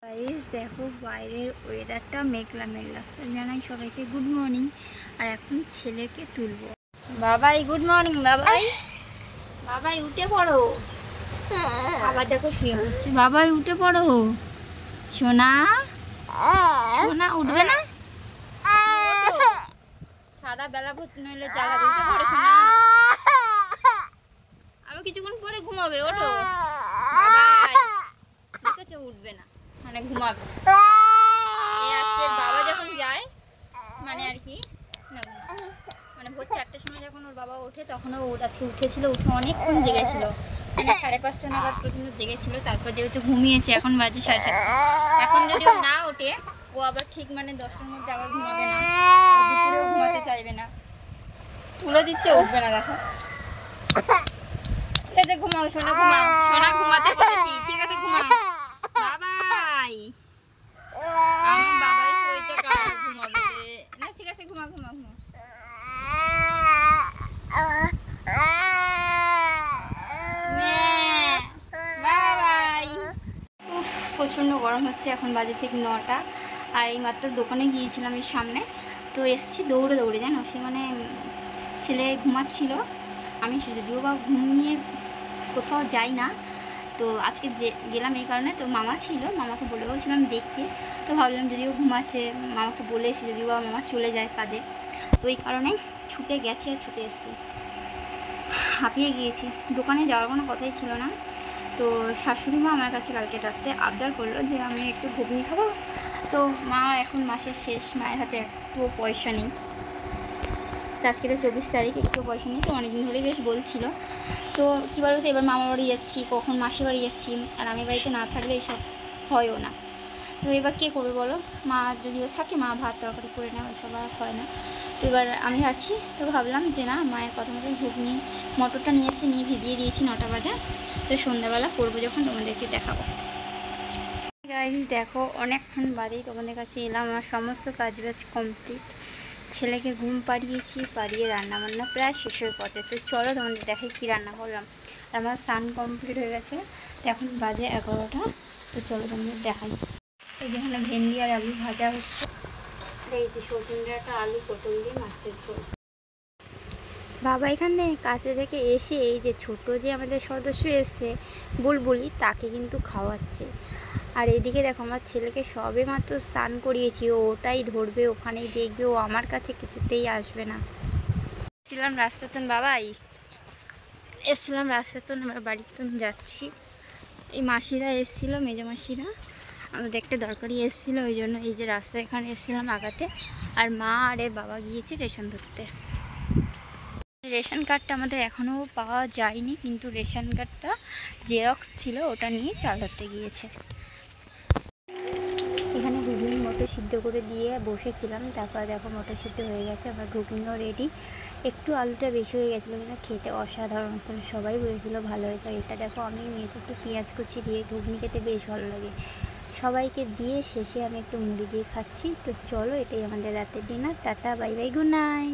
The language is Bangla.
গাইস দেখো বাইরের ওয়েদারটা মেঘলা মেঘলা। তো জানাই সবাইকে গুড মর্নিং। আর এখন ছেলেকে তুলবো। বাবাই গুড মর্নিং। বাবাই বাবাই উঠে পড়ো। আবার দেখো শুয়ে পড়ছে। বাবাই উঠে পড়ো। সোনা সোনা উঠবে না? সারা বেলা নইলে জ্বালাবে। উঠে পড়ো সোনা। আমি কিছুক্ষণ পরে ঘুমাবে। ওঠো বাবাই। দেখেছো উঠবে না, মানে ঘুমাবে। বাবা যখন যায় মানে আর কি মানে ভোর 4টার সময় যখন ওর বাবা ওঠে তখনও আজকে উঠেছিল। উঠে অনেকক্ষণ জেগেছিল, মানে 5:30 নাগাদ পর্যন্ত জেগেছিল। তারপর যেহেতু ঘুমিয়েছে, এখন বাজে 7:30। এখন যদি ও না ওঠে ও আবার ঠিক মানে 10টার মধ্যে আবার ঘুমাবে না, দুপুরেও ঘুমাতে চাইবে না। তুলে দিচ্ছে, উঠবে না। দেখো ঠিক আছে, ঘুমাও সোনা, ঘুমাও সোনা, ঘুমাতে বলেছি। ঠিক আছে ঘুমাও বাবাই। আমার বাবাই শরীরটা খারাপ, ঘুমাবে না। ঠিক আছে ঘুমা ঘুমা ঘুমা। বাবাই। উফ, প্রচণ্ড গরম হচ্ছে। এখন বাজে ঠিক 9টা। আর এই মাত্র দোকানে গিয়েছিলাম এই সামনে। তো এসছি দৌড়ে দৌড়ে, জানো সে মানে ছেলে ঘুমাচ্ছিল। আমি সে যদিও বা ঘুমিয়ে কোথাও যাই না, তো আজকে যে গেলাম এই কারণে। তো মামা ছিল, মামাকে বলেওছিলাম দেখতে। তো ভাবলাম যদিও ঘুমাচ্ছে, মামাকে বলে এসেছি যদিও বা মামা চলে যায় কাজে, তো এই কারণে ছুটে গেছে, ছুটে এসেছি। হাঁপিয়ে গিয়েছি। দোকানে যাওয়ার কোনো কথাই ছিল না। তো শাশুড়ি মা আমার কাছে কালকে রাত্রে আবদার করলো যে আমি একটু ঘুগনি খাবো। তো মা এখন মাসের শেষ, মায়ের হাতে একটুও পয়সা নেই। তো আজকে তো 24 তারিখ, একটু পয়সা নেই। তো অনেকদিন ধরেই বেশ বলছিল। তো কী বলো তো, এবার মামা বাড়ি যাচ্ছি, কখন মাসি বাড়ি যাচ্ছি, আর আমি বাড়িতে না থাকলে এইসব হয়ও না। তো এবার কে করবে বলো? মা যদিও থাকে, মা ভাত তরকারি করে নেয়, ওইসব আর হয় না। তো এবার আমি আছি, তো ভাবলাম যে না, মায়ের কথা মতো ঘুগনি মটরটা নিয়ে এসে নিয়ে ভিজিয়ে দিয়েছি 9টা বাজে। তো সন্ধ্যাবেলা করবো যখন তোমাদেরকে দেখাবো। গাইস দেখো, অনেকক্ষণ বাদেই তোমাদের কাছে এলাম। আমার সমস্ত কাজবাজ কমপ্লিট। ছেলেকে ঘুম পাড়িয়েছি, পাড়িয়ে রান্নাবান্না প্রায় শেষের পথে। তো চলো তোমাদের দেখাই কী রান্না করলাম। আর আমার স্নান কমপ্লিট হয়ে গেছে। তো এখন বাজে 11টা। তো চলো তোমাদের দেখাই। এই যেখানে ভেন্ডি আর আলু ভাজা হচ্ছে। আর এই যে সজনে ডাঁটা, আলু, পটল দিয়ে মাছের ঝোল। বাবা এখানে কাছে থেকে এসে এই যে ছোট যে আমাদের সদস্য এসছে বুলবুলি, তাকে কিন্তু খাওয়াচ্ছে। আর এদিকে দেখো আমার ছেলেকে সবে মাত্র স্নান করিয়েছি, ও ওটাই ধরবে, ওখানেই দেখবে, ও আমার কাছে কিছুতেই আসবে না। এসছিলাম রাস্তাতন বাবাই, এসছিলাম রাস্তাতন, আমরা বাড়িতন যাচ্ছি। এই মাসিরা এসেছিলো, মেজো মাসিরা আমাদের একটা দরকারি এসেছিলো, ওই জন্য এই যে রাস্তা এখানে এসেছিলাম আগাতে। আর মা আর এর বাবা গিয়েছে রেশন ধরতে। রেশন কার্ডটা আমাদের এখনও পাওয়া যায়নি, কিন্তু রেশন কার্ডটা জেরক্স ছিল, ওটা নিয়ে চাল ধরতে গিয়েছে। এখানে ঘুগনি মটর সিদ্ধ করে দিয়ে বসেছিলাম। তারপর দেখো মটর সিদ্ধ হয়ে গেছে, আমার ঘুগনিও রেডি। একটু আলুটা বেশি হয়ে গেছিলো, কিন্তু খেতে অসাধারণ। তো সবাই বলেছিলো ভালো হয়েছে। আর এটা দেখো আমি নিয়েছি একটু পেঁয়াজ কুচি দিয়ে, ঘুগনি খেতে বেশ ভালো লাগে। সবাইকে দিয়ে শেষে আমি একটু মুড়ি দিয়ে খাচ্ছি। তো চলো, এটাই আমাদের রাতের dinner. Tata, bye bye, good night.